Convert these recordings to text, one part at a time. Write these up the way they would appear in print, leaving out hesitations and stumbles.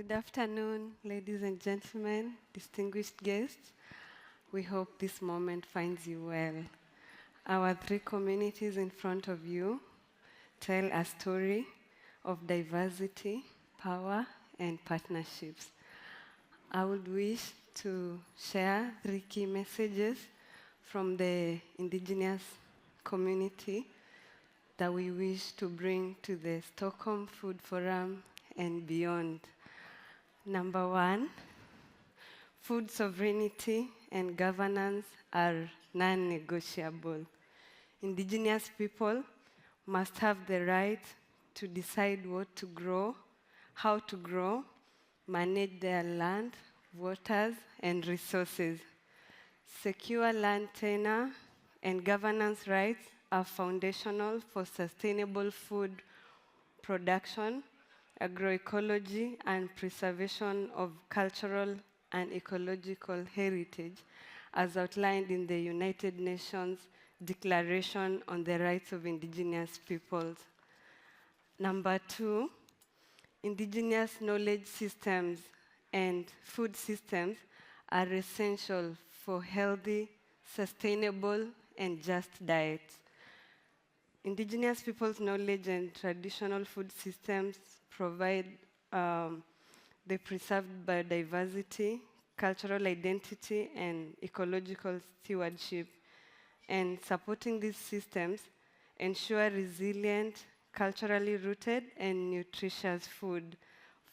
Good afternoon, ladies and gentlemen, distinguished guests. We hope this moment finds you well. Our three communities in front of you tell a story of diversity, power, and partnerships. I would wish to share three key messages from the Indigenous community that we wish to bring to the Stockholm Food Forum and beyond. Number one, food sovereignty and governance are non-negotiable. Indigenous people must have the right to decide what to grow, how to grow, manage their land, waters, and resources. Secure land tenure and governance rights are foundational for sustainable food production, agroecology, and preservation of cultural and ecological heritage, as outlined in the United Nations Declaration on the Rights of Indigenous Peoples. Number two, Indigenous knowledge systems and food systems are essential for healthy, sustainable, and just diets. Indigenous people's knowledge and traditional food systems provide the preserved biodiversity, cultural identity, and ecological stewardship. And supporting these systems ensure resilient, culturally rooted, and nutritious food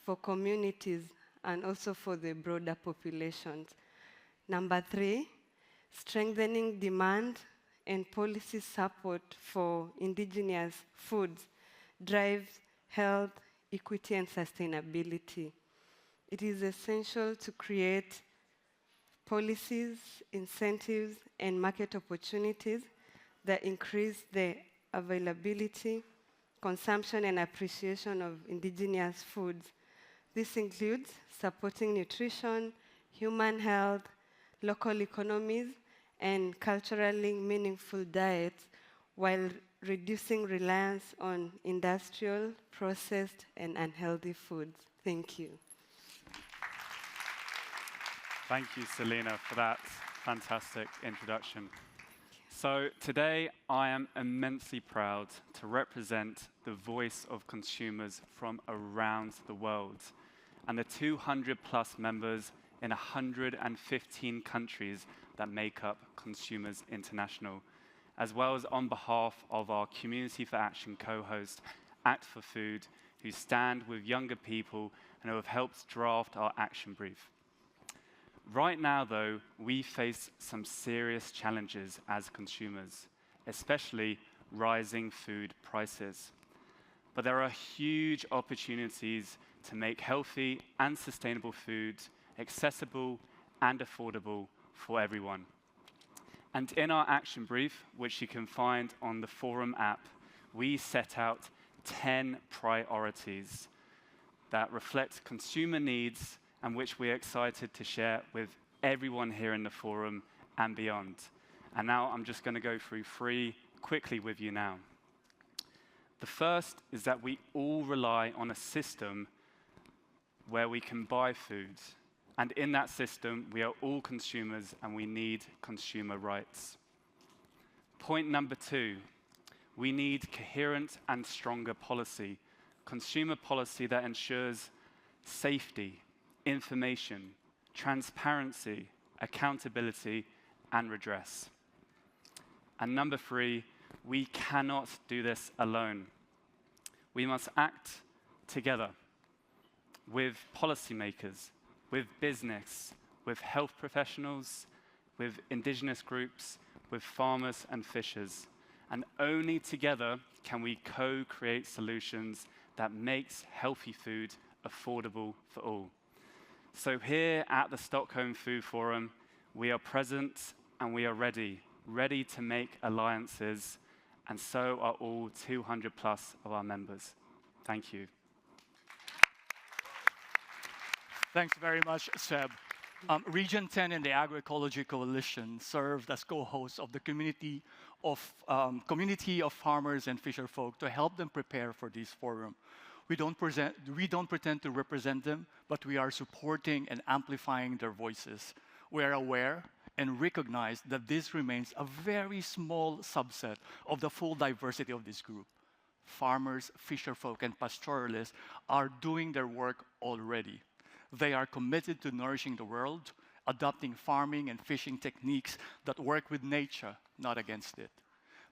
for communities and also for the broader populations. Number three, strengthening demand and policy support for indigenous foods drives health, equity, and sustainability. It is essential to create policies, incentives, and market opportunities that increase the availability, consumption, and appreciation of indigenous foods. This includes supporting nutrition, human health, local economies, and culturally meaningful diets while reducing reliance on industrial, processed, and unhealthy foods. Thank you. Thank you, Selina, for that fantastic introduction. So today, I am immensely proud to represent the voice of consumers from around the world and the 200 plus members in 115 countries that make up Consumers International, as well as on behalf of our Community for Action co-host, Act for Food, who stand with younger people and who have helped draft our action brief. Right now, though, we face some serious challenges as consumers, especially rising food prices. But there are huge opportunities to make healthy and sustainable food accessible and affordable for everyone. And in our action brief, which you can find on the Forum app, we set out 10 priorities that reflect consumer needs and which we're excited to share with everyone here in the Forum and beyond. And now I'm just going to go through 3 quickly with you now. The first is that we all rely on a system where we can buy food. And in that system, we are all consumers and we need consumer rights. Point number 2, we need coherent and stronger policy, consumer policy that ensures safety, information, transparency, accountability, and redress. And number 3, we cannot do this alone. We must act together with policymakers, with business, with health professionals, with indigenous groups, with farmers and fishers. And only together can we co-create solutions that makes healthy food affordable for all. So here at the Stockholm Food Forum, we are present and we are ready to make alliances, and so are all 200 plus of our members. Thank you. Thanks very much, Seb. Region 10 and the Agroecology Coalition served as co-hosts of the community of farmers and fisher folk to help them prepare for this forum. We don't pretend to represent them, but we are supporting and amplifying their voices. We are aware and recognize that this remains a very small subset of the full diversity of this group. Farmers, fisherfolk, and pastoralists are doing their work already. They are committed to nourishing the world, adopting farming and fishing techniques that work with nature, not against it.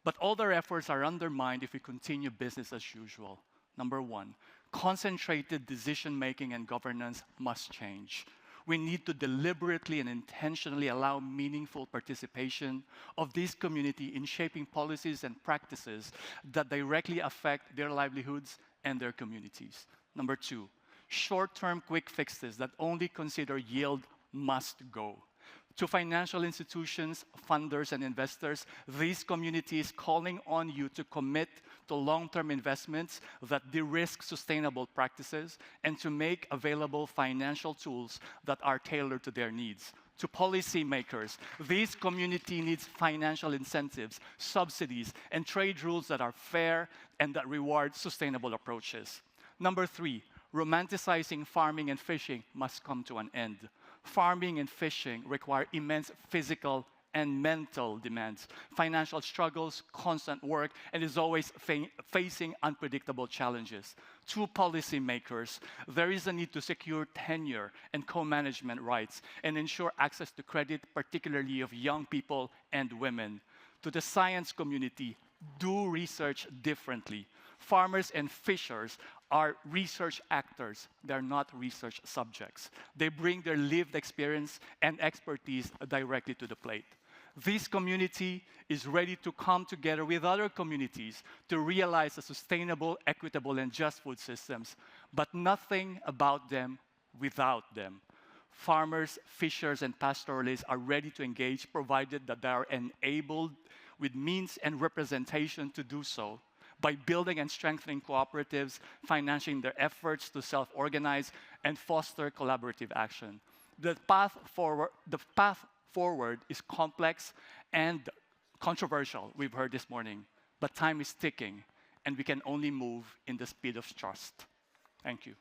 But all their efforts are undermined if we continue business as usual. Number one, concentrated decision-making and governance must change. We need to deliberately and intentionally allow meaningful participation of this community in shaping policies and practices that directly affect their livelihoods and their communities. Number two, short-term quick fixes that only consider yield must go. To financial institutions, funders, and investors, this community is calling on you to commit to long-term investments that de-risk sustainable practices and to make available financial tools that are tailored to their needs. To policymakers, this community needs financial incentives, subsidies, and trade rules that are fair and that reward sustainable approaches. Number three, romanticizing farming and fishing must come to an end. Farming and fishing require immense physical and mental demands, financial struggles, constant work, and is always facing unpredictable challenges. To policymakers, there is a need to secure tenure and co-management rights and ensure access to credit, particularly of young people and women. To the science community, do research differently. Farmers and fishers are research actors. They're not research subjects. They bring their lived experience and expertise directly to the plate. This community is ready to come together with other communities to realize a sustainable, equitable, and just food systems, but nothing about them without them. Farmers, fishers, and pastoralists are ready to engage, provided that they are enabled with means and representation to do so, by building and strengthening cooperatives, financing their efforts to self-organize, and foster collaborative action. The path forward is complex and controversial, we've heard this morning, but time is ticking, and we can only move in the speed of trust. Thank you.